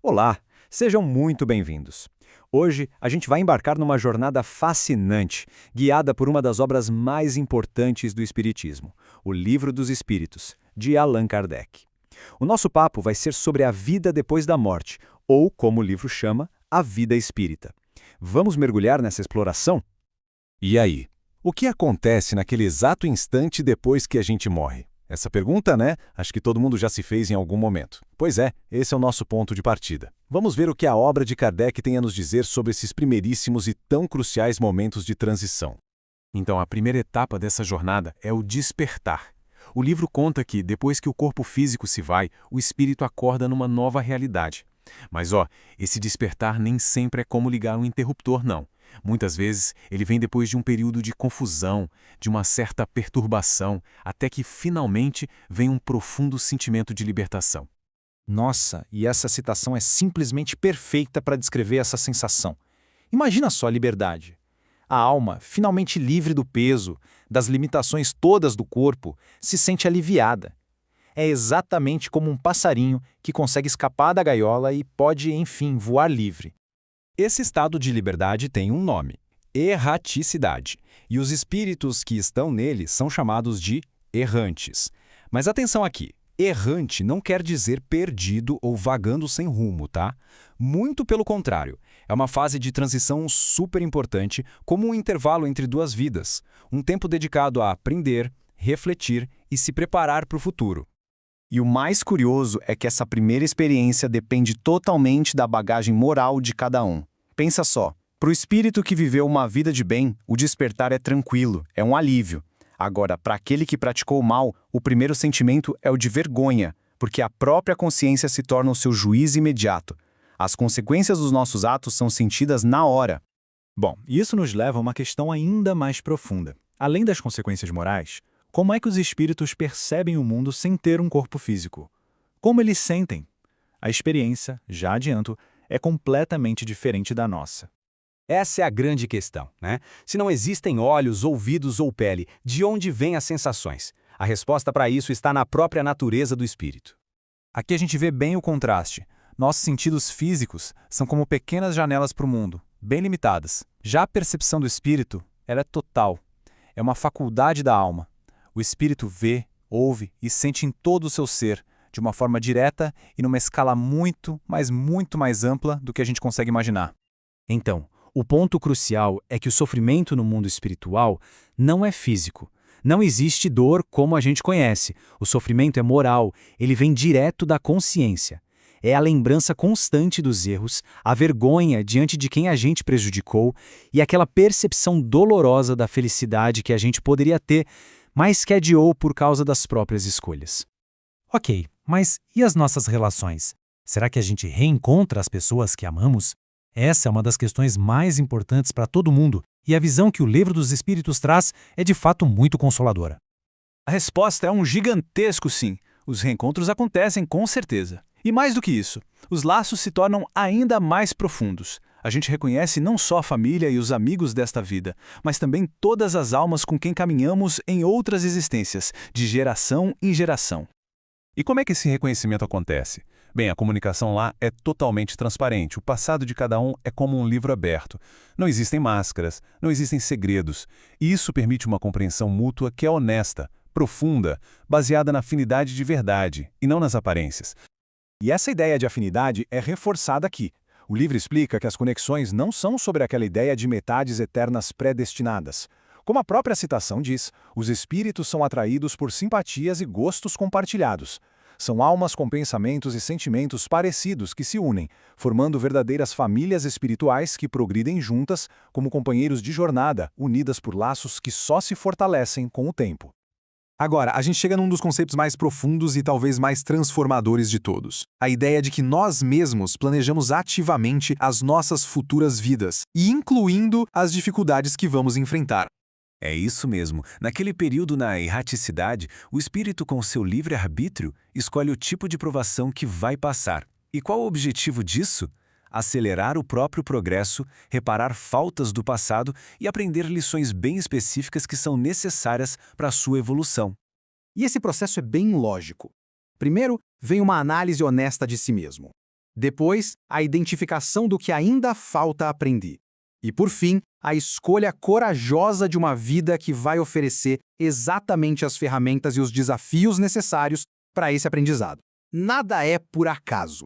Olá, sejam muito bem-vindos. Hoje a gente vai embarcar numa jornada fascinante, guiada por uma das obras mais importantes do Espiritismo, o Livro dos Espíritos, de Allan Kardec. O nosso papo vai ser sobre a vida depois da morte, ou, como o livro chama, a vida espírita. Vamos mergulhar nessa exploração? E aí? O que acontece naquele exato instante depois que a gente morre? Essa pergunta, né? Acho que todo mundo já se fez em algum momento. Pois é, esse é o nosso ponto de partida. Vamos ver o que a obra de Kardec tem a nos dizer sobre esses primeiríssimos e tão cruciais momentos de transição. Então, a primeira etapa dessa jornada é o despertar. O livro conta que, depois que o corpo físico se vai, o espírito acorda numa nova realidade. Mas, esse despertar nem sempre é como ligar um interruptor, não. Muitas vezes, ele vem depois de um período de confusão, de uma certa perturbação, até que, finalmente, vem um profundo sentimento de libertação. Nossa, e essa citação é simplesmente perfeita para descrever essa sensação. Imagina só a liberdade. A alma, finalmente livre do peso, das limitações todas do corpo, se sente aliviada. É exatamente como um passarinho que consegue escapar da gaiola e pode, enfim, voar livre. Esse estado de liberdade tem um nome: erraticidade. E os espíritos que estão nele são chamados de errantes. Mas atenção aqui, errante não quer dizer perdido ou vagando sem rumo, tá? Muito pelo contrário, é uma fase de transição super importante, como um intervalo entre duas vidas, um tempo dedicado a aprender, refletir e se preparar para o futuro. E o mais curioso é que essa primeira experiência depende totalmente da bagagem moral de cada um. Pensa só, para o espírito que viveu uma vida de bem, o despertar é tranquilo, é um alívio. Agora, para aquele que praticou o mal, o primeiro sentimento é o de vergonha, porque a própria consciência se torna o seu juiz imediato. As consequências dos nossos atos são sentidas na hora. Bom, isso nos leva a uma questão ainda mais profunda. Além das consequências morais, como é que os espíritos percebem o mundo sem ter um corpo físico? Como eles sentem? A experiência, já adianto, é completamente diferente da nossa. Essa é a grande questão, né? Se não existem olhos, ouvidos ou pele, de onde vêm as sensações? A resposta para isso está na própria natureza do espírito. Aqui a gente vê bem o contraste. Nossos sentidos físicos são como pequenas janelas para o mundo, bem limitadas. Já a percepção do espírito, ela é total. É uma faculdade da alma. O espírito vê, ouve e sente em todo o seu ser, de uma forma direta e numa escala muito, mas muito mais ampla do que a gente consegue imaginar. Então, o ponto crucial é que o sofrimento no mundo espiritual não é físico. Não existe dor como a gente conhece. O sofrimento é moral, ele vem direto da consciência. É a lembrança constante dos erros, a vergonha diante de quem a gente prejudicou e aquela percepção dolorosa da felicidade que a gente poderia ter, mas que adiou por causa das próprias escolhas. Ok, mas e as nossas relações? Será que a gente reencontra as pessoas que amamos? Essa é uma das questões mais importantes para todo mundo, e a visão que o Livro dos Espíritos traz é de fato muito consoladora. A resposta é um gigantesco sim. Os reencontros acontecem com certeza. E mais do que isso, os laços se tornam ainda mais profundos. A gente reconhece não só a família e os amigos desta vida, mas também todas as almas com quem caminhamos em outras existências, de geração em geração. E como é que esse reconhecimento acontece? Bem, a comunicação lá é totalmente transparente. O passado de cada um é como um livro aberto. Não existem máscaras, não existem segredos. E isso permite uma compreensão mútua que é honesta, profunda, baseada na afinidade de verdade, e não nas aparências. E essa ideia de afinidade é reforçada aqui. O livro explica que as conexões não são sobre aquela ideia de metades eternas predestinadas. Como a própria citação diz, os espíritos são atraídos por simpatias e gostos compartilhados. São almas com pensamentos e sentimentos parecidos que se unem, formando verdadeiras famílias espirituais que progridem juntas como companheiros de jornada, unidas por laços que só se fortalecem com o tempo. Agora, a gente chega num dos conceitos mais profundos e talvez mais transformadores de todos. A ideia de que nós mesmos planejamos ativamente as nossas futuras vidas, e incluindo as dificuldades que vamos enfrentar. É isso mesmo. Naquele período na erraticidade, o espírito com seu livre-arbítrio escolhe o tipo de provação que vai passar. E qual o objetivo disso? Acelerar o próprio progresso, reparar faltas do passado e aprender lições bem específicas que são necessárias para a sua evolução. E esse processo é bem lógico. Primeiro, vem uma análise honesta de si mesmo. Depois, a identificação do que ainda falta aprender. E, por fim, a escolha corajosa de uma vida que vai oferecer exatamente as ferramentas e os desafios necessários para esse aprendizado. Nada é por acaso.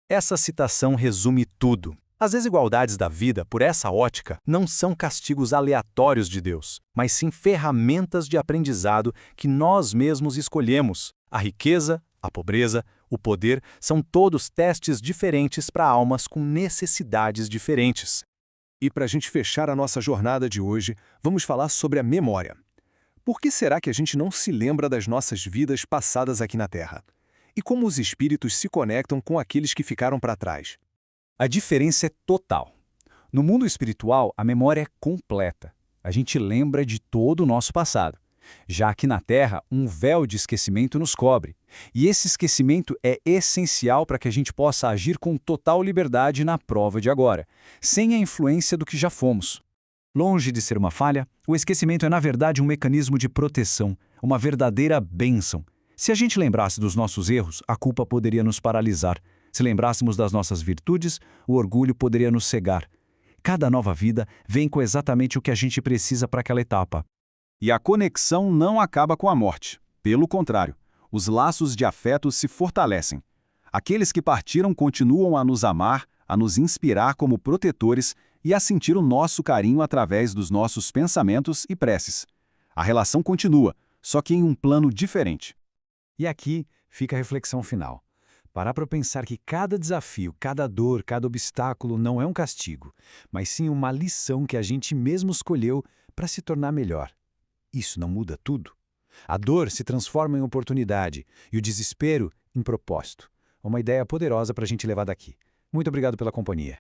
Essa citação resume tudo. As desigualdades da vida, por essa ótica, não são castigos aleatórios de Deus, mas sim ferramentas de aprendizado que nós mesmos escolhemos. A riqueza, a pobreza, o poder são todos testes diferentes para almas com necessidades diferentes. E para a gente fechar a nossa jornada de hoje, vamos falar sobre a memória. Por que será que a gente não se lembra das nossas vidas passadas aqui na Terra? E como os espíritos se conectam com aqueles que ficaram para trás? A diferença é total. No mundo espiritual, a memória é completa. A gente lembra de todo o nosso passado. Já aqui na Terra, um véu de esquecimento nos cobre. E esse esquecimento é essencial para que a gente possa agir com total liberdade na prova de agora, sem a influência do que já fomos. Longe de ser uma falha, o esquecimento é na verdade um mecanismo de proteção, uma verdadeira bênção. Se a gente lembrasse dos nossos erros, a culpa poderia nos paralisar. Se lembrássemos das nossas virtudes, o orgulho poderia nos cegar. Cada nova vida vem com exatamente o que a gente precisa para aquela etapa. E a conexão não acaba com a morte. Pelo contrário, os laços de afeto se fortalecem. Aqueles que partiram continuam a nos amar, a nos inspirar como protetores e a sentir o nosso carinho através dos nossos pensamentos e preces. A relação continua, só que em um plano diferente. E aqui fica a reflexão final. Parar para pensar que cada desafio, cada dor, cada obstáculo não é um castigo, mas sim uma lição que a gente mesmo escolheu para se tornar melhor. Isso não muda tudo? A dor se transforma em oportunidade e o desespero em propósito. Uma ideia poderosa para a gente levar daqui. Muito obrigado pela companhia.